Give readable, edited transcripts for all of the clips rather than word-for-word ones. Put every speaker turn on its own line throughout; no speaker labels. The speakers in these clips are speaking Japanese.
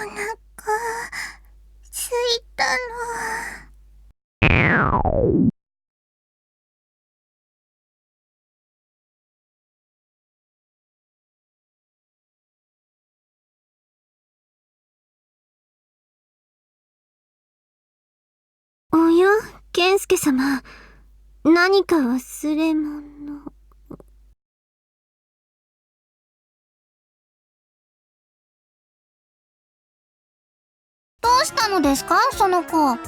腹すいたの。おや、健介様、何か忘れ物。どうしたのですか、その子。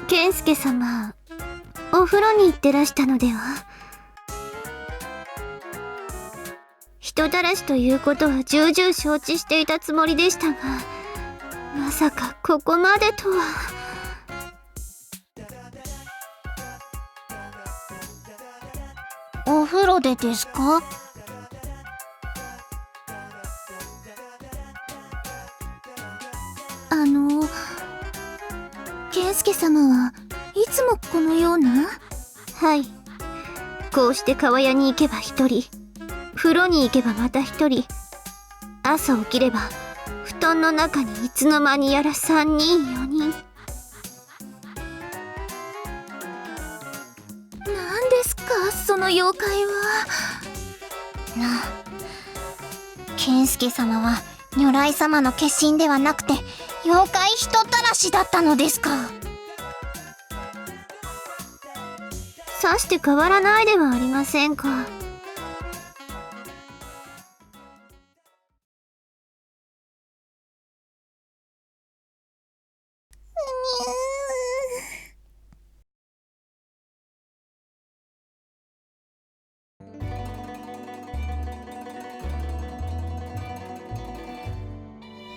健介様、お風呂に行ってらしたのでは。人たらしということは重々承知していたつもりでしたが、まさかここまでとは。お風呂でですか？健介様はいつもこのような？はい。こうして川屋に行けば一人、風呂に行けばまた一人、朝起きれば布団の中にいつの間にやら3人4人。何ですか、その妖怪は。健介様は如来様の化身ではなくて妖怪人たらしだったのですか。さして変わらないではありませんか。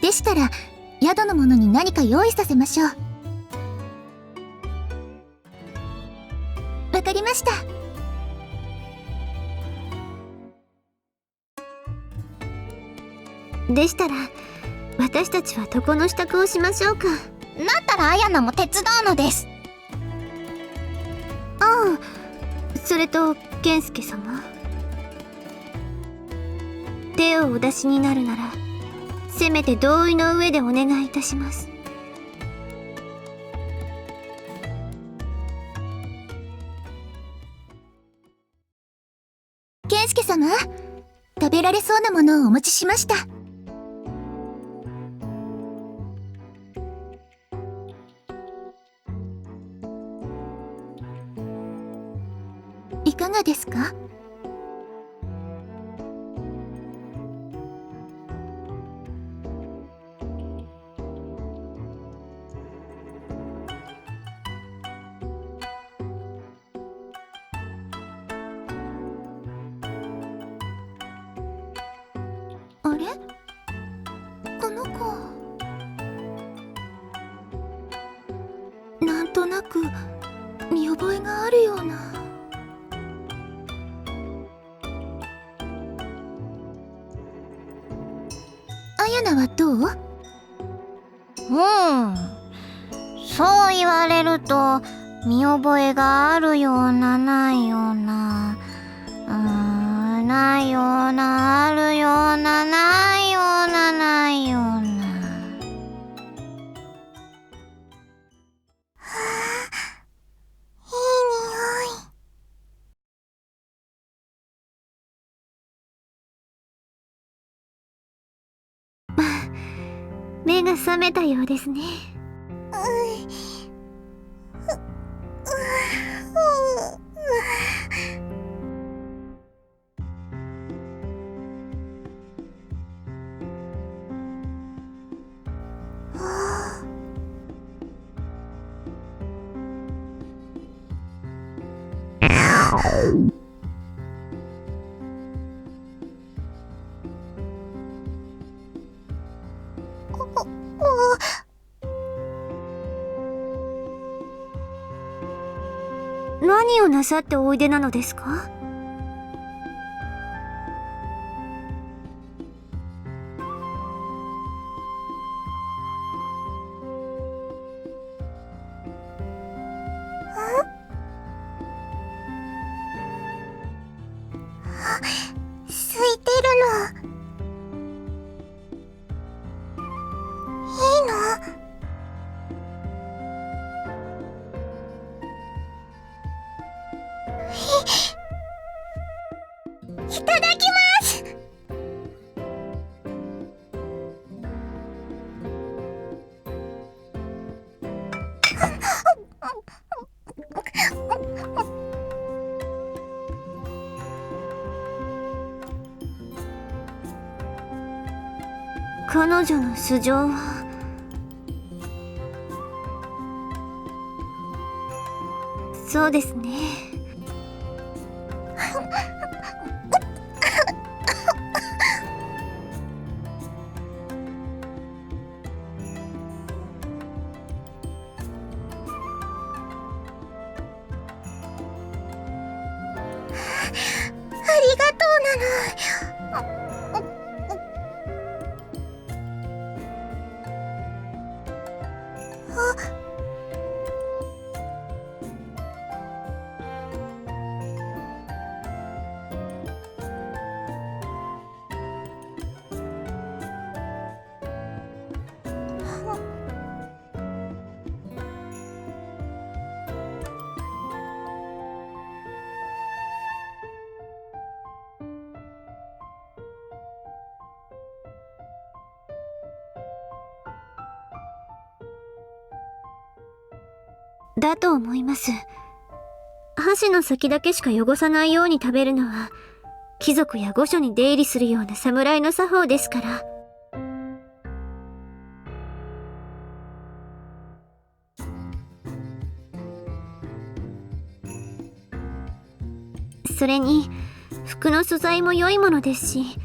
でしたら宿の者に何か用意させましょう。わかりました。でしたら私たちは床の支度をしましょうか。だったらアヤナも手伝うのです。ああ、それと健介様、手をお出しになるならせめて同意の上でお願いいたします。健介様、食べられそうなものをお持ちしました。いかがですか？あれ？この子、なんとなく見覚えがあるような。アヤナはどう？そう言われると見覚えがあるようなないような、ないようなあるようなないようなないような。いい匂い。目が覚めたようですね。何をなさっておいでなのですか？すい彼女の素性はそうですね。
ありがとうなの。
だと思います。箸の先だけしか汚さないように食べるのは貴族や御所に出入りするような侍の作法ですから。それに服の素材も良いものですし、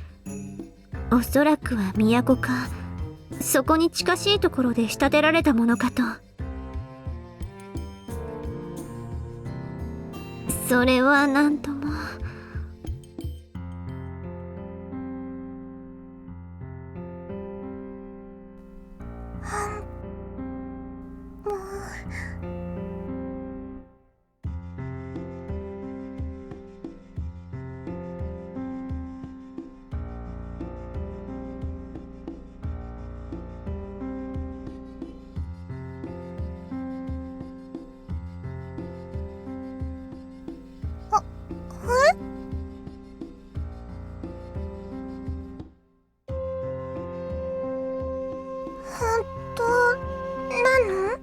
おそらくは都かそこに近しいところで仕立てられたものかと。それは何とも。
本当なの？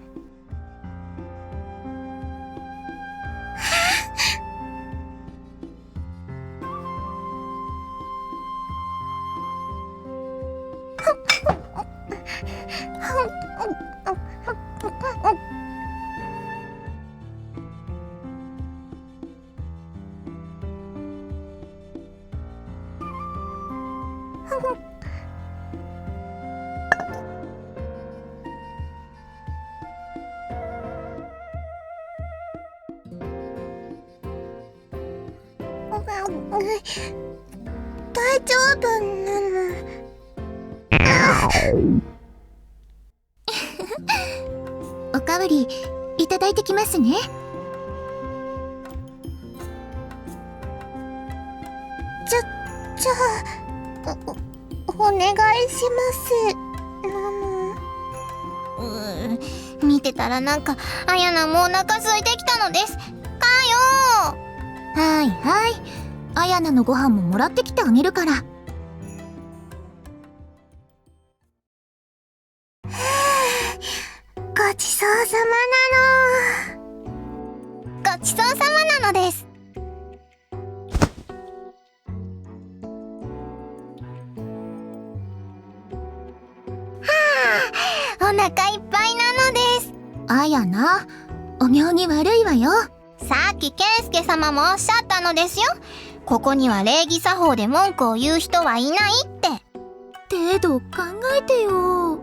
大丈夫なの？おかわりいただいてきますね。じゃあお願いします。見てたらなんかあやなもお腹空いてきたのです。かよ。はいはい、あやなのご飯ももらってきてあげるから。ごちそうさまなの。ごちそうさまなのです。お腹いっぱいなのです。あやな、お行儀悪いわよ。さっきケンスケ様もおっしゃったのですよ。ここには礼儀作法で文句を言う人はいないって。程度考えてよ。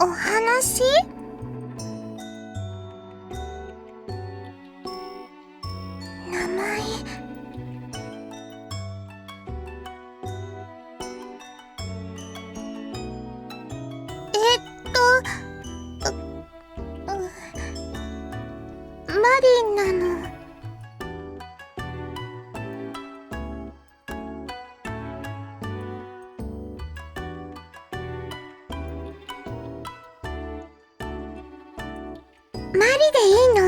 お話？名前？マリンなの。マリでいいの。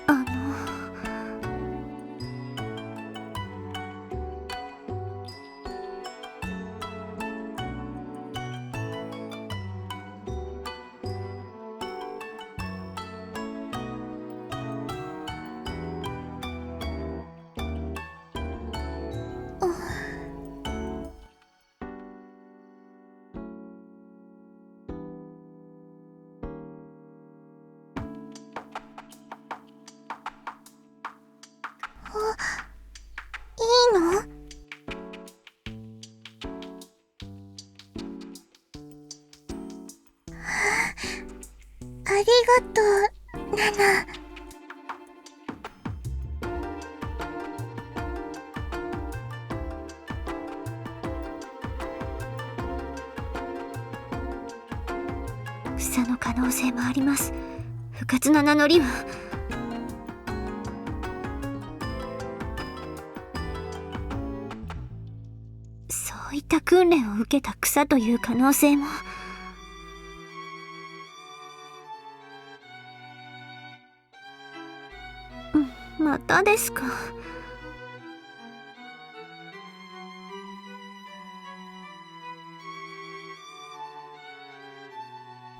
あの
いいの？ありがとう、ナナ。
草の可能性もあります。不活な名乗りは。そういった訓練を受けた草という可能性も。またですか。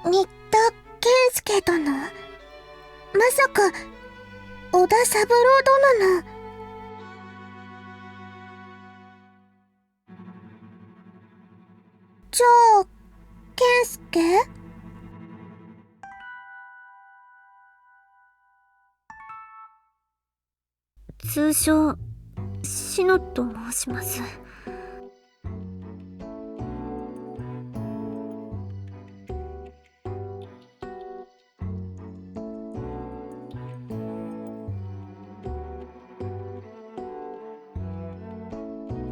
新田健介殿？まさか織田三郎殿の？じゃあ健介？
通称シノと申します。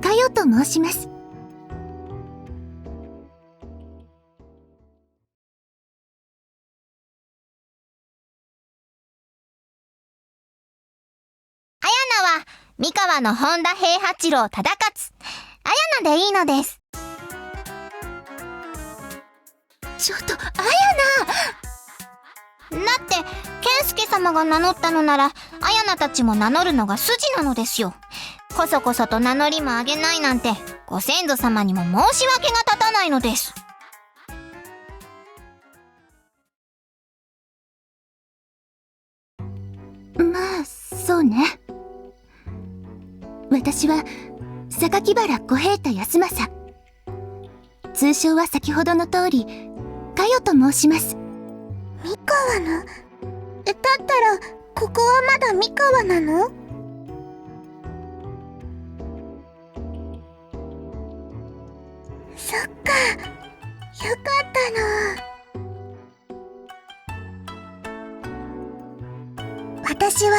かよと申します。あやなは三河の本田平八郎忠勝、あやなでいいのです。ちょっと、あやな！だって、健介様が名乗ったのなら、あやなたちも名乗るのが筋なのですよ。こそこそと名乗りもあげないなんて、ご先祖様にも申し訳が立たないのです。まあ、そうね。私は榊原小平太康政、通称は先ほどの通りかよと申します。三河の？だったらここはまだ三河なの？そっか、よかったの。私は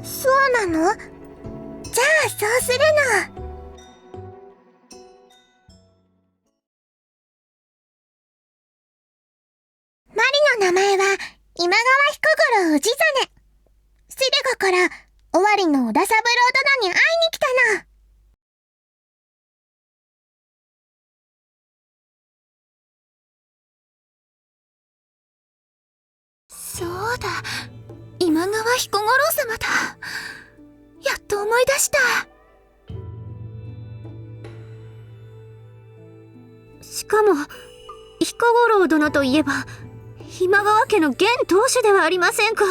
そうなの？じゃあそうするの。マリの名前は今川彦五郎氏真。セレガから尾張の織田三郎殿に会いに来たの。そうだ、今川彦五郎様だ。やっと思い出した。
しかも彦五郎殿といえば今川家の現当主ではありませんか。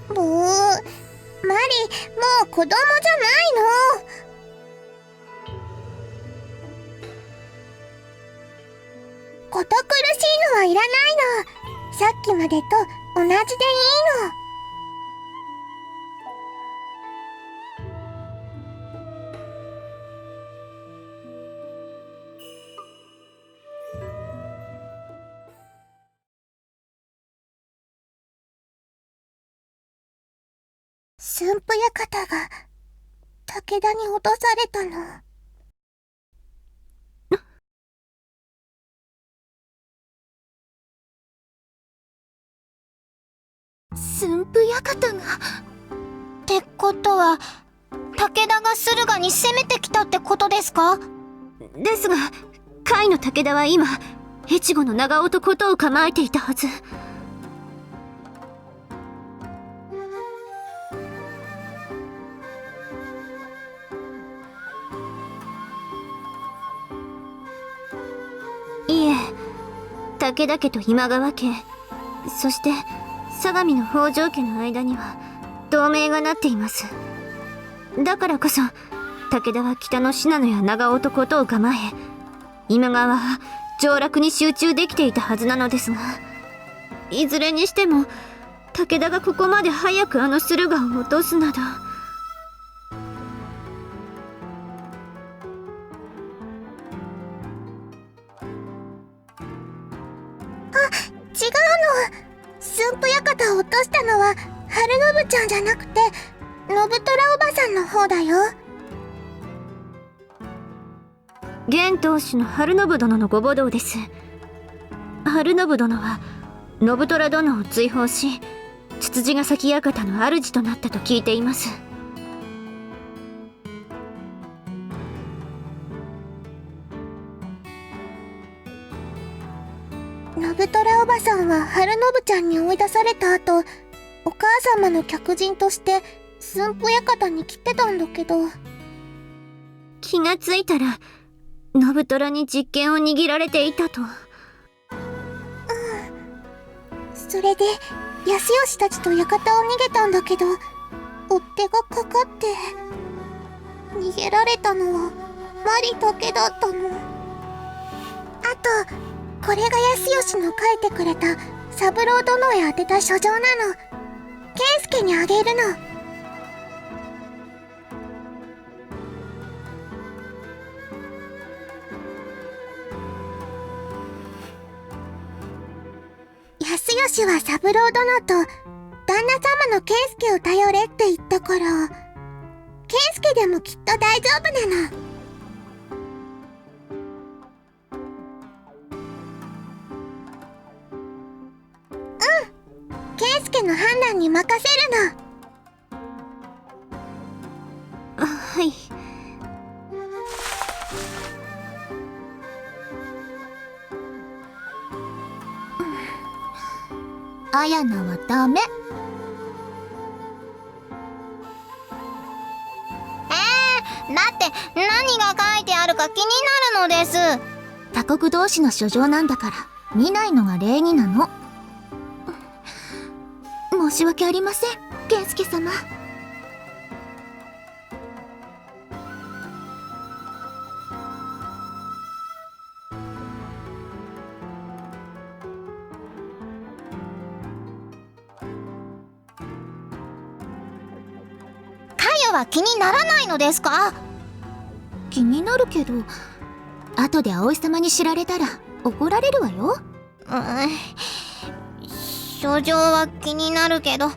もう、マリ、もう子供じゃないの。堅苦しいのはいらないの。さっきまでと同じでいいの。駿府館が武田に落とされたの。駿府館が。ってことは武田が駿河に攻めてきたってことですか？
ですが、甲斐の武田は今越後の長尾と事を構えていたはず。いえ、武田家と今川家、そして相模の北条家の間には同盟がなっています。だからこそ武田は北の信濃や長尾と事を構え、今川は上洛に集中できていたはずなのですが、いずれにしても武田がここまで早くあの駿河を落とすなど。
違うの。駿府館を落としたのは晴信ちゃんじゃなくて信虎おばさんの方だよ。
現当主の晴信殿のご母堂です。晴信殿は信虎殿を追放し、つつじヶ崎館の主となったと聞いています。
信虎おばさんは晴信ちゃんに追い出された後、お母様の客人として駿府館に来てたんだけど、
気がついたら信虎に実権を握られていたと。
それで康義たちと館を逃げたんだけど、追っ手がかかって逃げられたのはマリだけだったの。あとこれが康義の書いてくれた三郎殿へ宛てた書状なの。健介にあげるの。康義は三郎殿と旦那様の健介を頼れって言ったから、健介でもきっと大丈夫なの。健介の判断に任せるの。
はい。
綾菜はダメ。だって何が書いてあるか気になるのです。他国同士の書状なんだから見ないのが礼儀なの。申し訳ありません、健介様。は気にならないのですか？気になるけど、後で葵様に知られたら怒られるわよ。書状は気になるけど、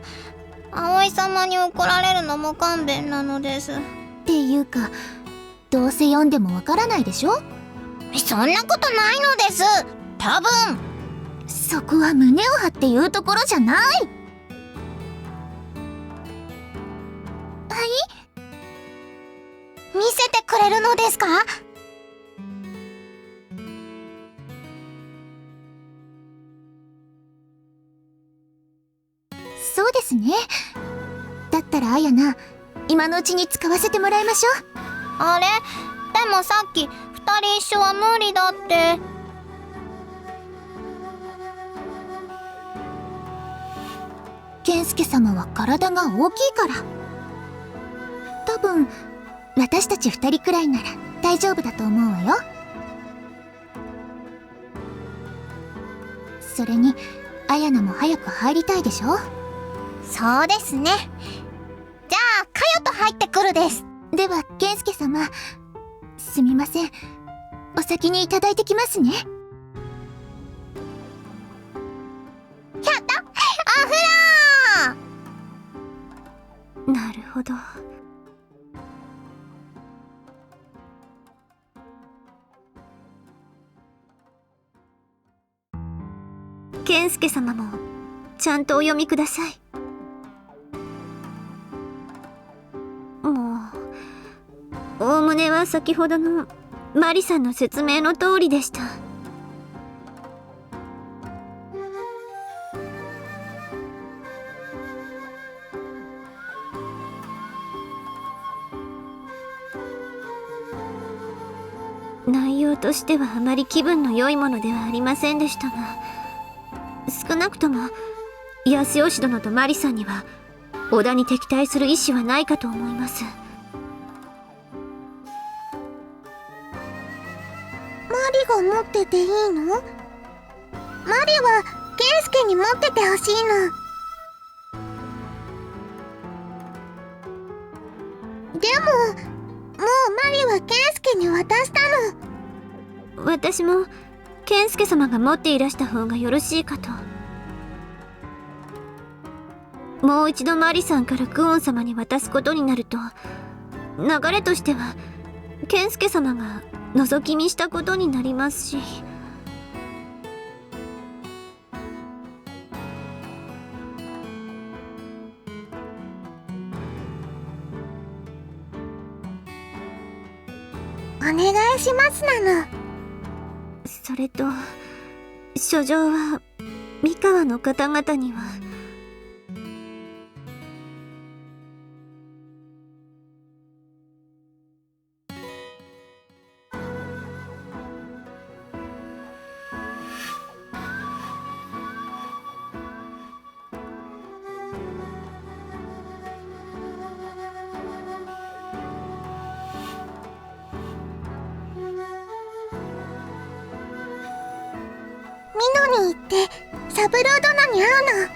葵様に怒られるのも勘弁なのです。っていうか、どうせ読んでもわからないでしょ？そんなことないのです。多分。そこは胸を張って言うところじゃない。見せてくれるのですか？そうですね。だったら綾菜、今のうちに使わせてもらいましょう。あれ？でもさっき2人一緒は無理だって。健介様は体が大きいから。多分私たち2人くらいなら大丈夫だと思うわよ。それに綾菜も早く入りたいでしょ。そうですね。じゃあかよと入ってくるです。では健介様、すみません、お先にいただいてきますね。やった、お風呂。
ほど。健介様もちゃんとお読みください。もうおおむねは先ほどのマリさんの説明の通りでした。内容としてはあまり気分の良いものではありませんでしたが、少なくとも安吉殿とマリさんには織田に敵対する意思はないかと思います。
マリが持ってていいの？マリはケンスケに持っててほしいの。でももうマリはケンスケに渡したの。
私も健介様が持っていらした方がよろしいかと。もう一度マリさんからクオン様に渡すことになると、流れとしては健介様が覗き見したことになりますし。
お願いしますなの。
それと書状は三河の方々には。
美濃に行って三郎殿に会うの。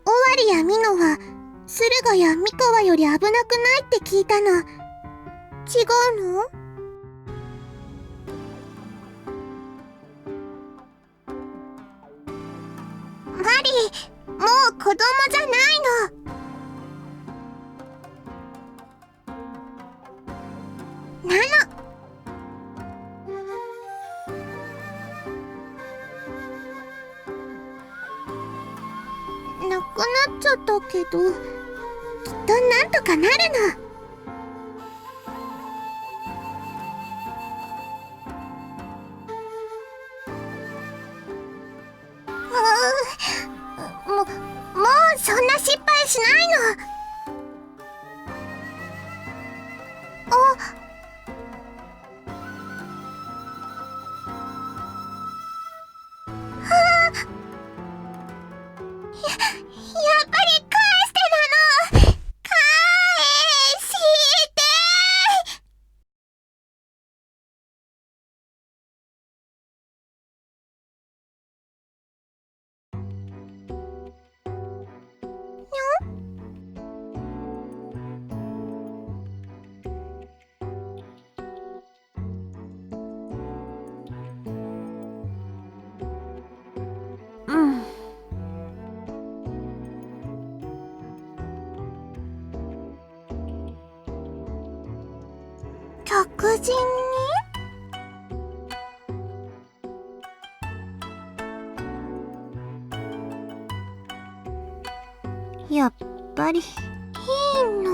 尾張や美濃は駿河や三河より危なくないって聞いたの。違うの？マリ、もう子供じゃないの。なくなっちゃったけど、きっとなんとかなるの。もうそんな失敗しないの。やっぱり返してなの。返して
うん。
客人
やっぱり
にいいの？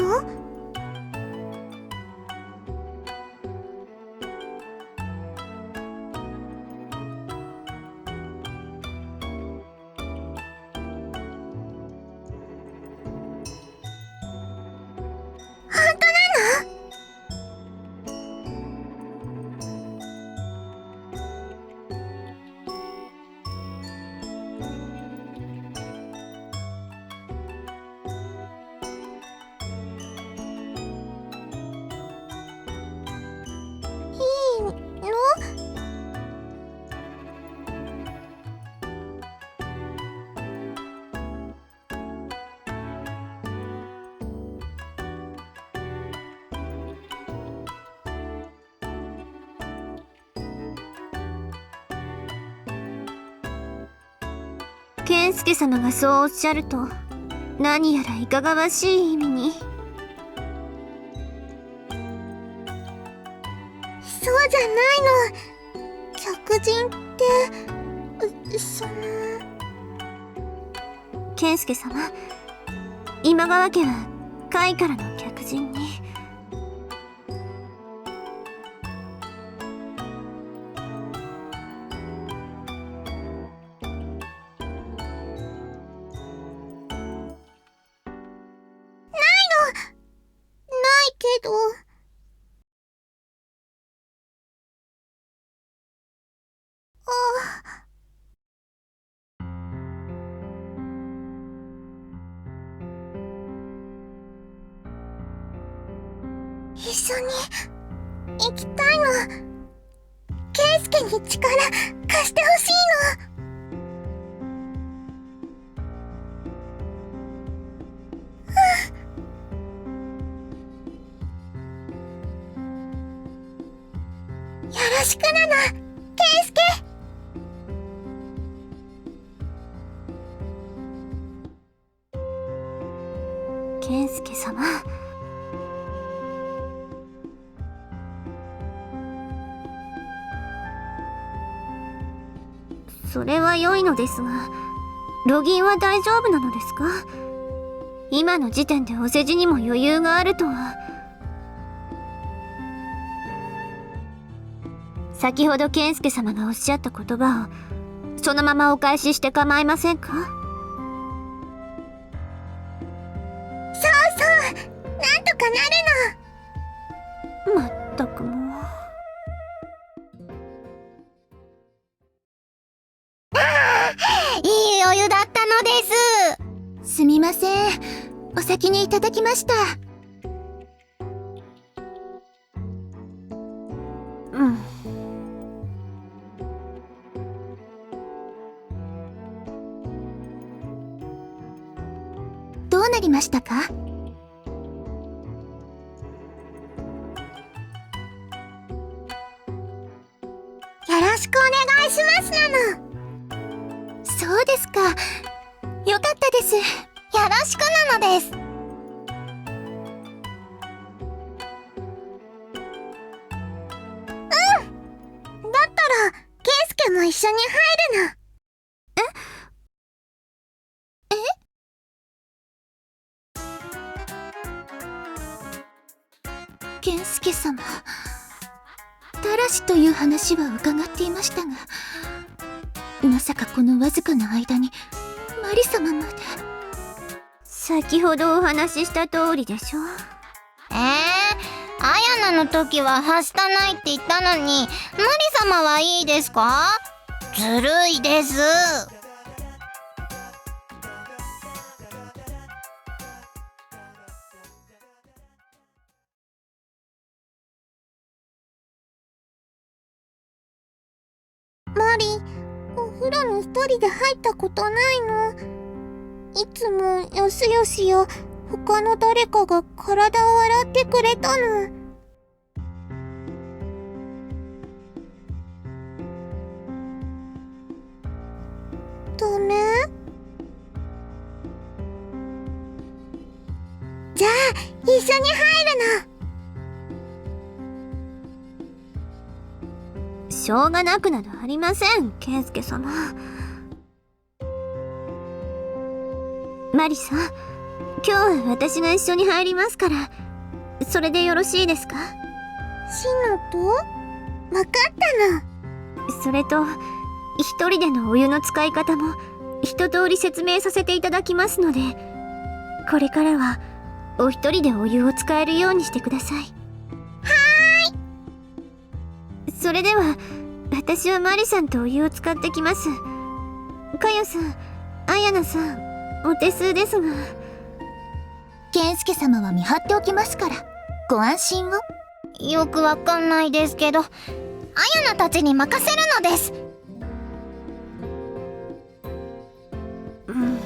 本当なの？
健介様がそうおっしゃると、何やらいかがわしい意味に。
そうじゃないの。客人って、
健介様、今川家は甲斐からの客人に。
ないけど。一緒に行きたいの。圭介に力貸してほしいの。よろしくなの、圭介。
健介様、それは良いのですが、路銀は大丈夫なのですか？今の時点でお世辞にも余裕があるとは。先ほど健介様がおっしゃった言葉をそのままお返しして構いませんか？
そうそう、なんとかなるの。
まったくもう。
いいお湯だったのです。すみません、お先にいただきました。
うん。
どうなりましたか？よろしくお願いしますなの。そうですか。よかったです。よろしくなのです。だったら圭介も一緒に入るの。健介様、たらしという話は伺っていましたが、まさかこのわずかな間にマリ様まで。
先ほどお話しした通りでしょ。
アヤナの時ははしたないって言ったのに、マリ様はいいですか？ずるいです。マリ、お風呂に一人で入ったことないの？いつもよしよしや他の誰かが体を洗ってくれたの。ダメ？じゃあ一緒に入るの。
しょうがなくなどありません、健介様。マリさん、今日は私が一緒に入りますから、それでよろしいですか？
シノと？わかったの。
それと、一人でのお湯の使い方も一通り説明させていただきますので、これからはお一人でお湯を使えるようにしてください。それでは、私はマリさんとお湯を使ってきます。カヨさん、アヤナさん、お手数ですが。
健介様は見張っておきますから、ご安心を。よくわかんないですけど、アヤナたちに任せるのです。うん。